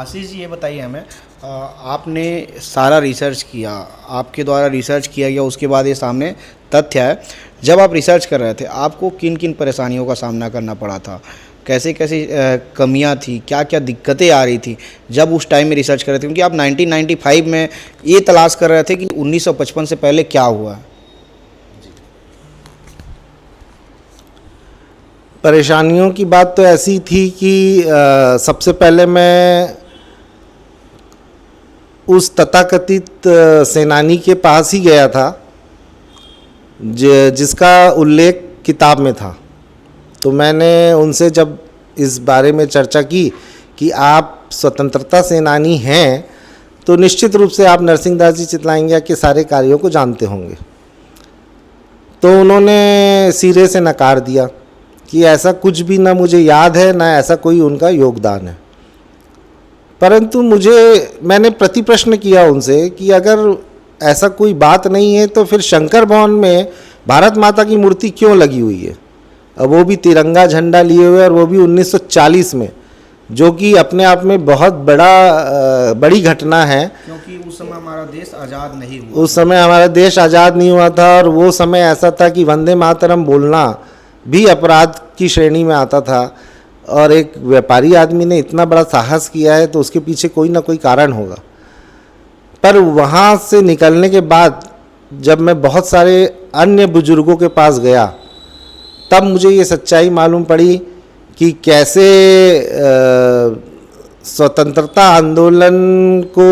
आशीष जी, ये बताइए हमें, आपने सारा रिसर्च किया, आपके द्वारा रिसर्च किया गया, उसके बाद ये सामने तथ्य है। जब आप रिसर्च कर रहे थे, आपको किन किन परेशानियों का सामना करना पड़ा था, कैसे कैसे कमियां थी, क्या क्या दिक्कतें आ रही थी जब उस टाइम में रिसर्च कर रहे थे? क्योंकि आप 1995 में ये तलाश कर रहे थे कि 1955 से पहले क्या हुआ है। परेशानियों की बात तो ऐसी थी कि सबसे पहले मैं उस तथाकथित सेनानी के पास ही गया था जिसका उल्लेख किताब में था। तो मैंने उनसे जब इस बारे में चर्चा की कि आप स्वतंत्रता सेनानी हैं तो निश्चित रूप से आप नरसिंहदास जी चितलाइंगिया के सारे कार्यों को जानते होंगे। तो उन्होंने सिरे से नकार दिया कि ऐसा कुछ भी ना मुझे याद है, ना ऐसा कोई उनका योगदान है। परंतु मैंने प्रति प्रश्न किया उनसे कि अगर ऐसा कोई बात नहीं है तो फिर शंकर भवन में भारत माता की मूर्ति क्यों लगी हुई है, अब वो भी तिरंगा झंडा लिए हुए, और वो भी 1940 में, जो कि अपने आप में बहुत बड़ी घटना है, क्योंकि उस समय हमारा देश आज़ाद नहीं हुआ। उस समय हमारा देश आज़ाद नहीं हुआ था, और वो समय ऐसा था कि वंदे मातरम बोलना भी अपराध की श्रेणी में आता था। और एक व्यापारी आदमी ने इतना बड़ा साहस किया है तो उसके पीछे कोई ना कोई कारण होगा। पर वहाँ से निकलने के बाद जब मैं बहुत सारे अन्य बुजुर्गों के पास गया, तब मुझे ये सच्चाई मालूम पड़ी कि कैसे स्वतंत्रता आंदोलन को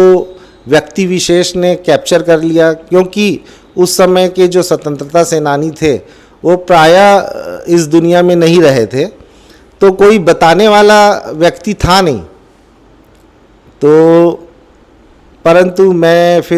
व्यक्ति विशेष ने कैप्चर कर लिया। क्योंकि उस समय के जो स्वतंत्रता सेनानी थे वो प्रायः इस दुनिया में नहीं रहे थे, तो कोई बताने वाला व्यक्ति था नहीं। तो परंतु मैं फिर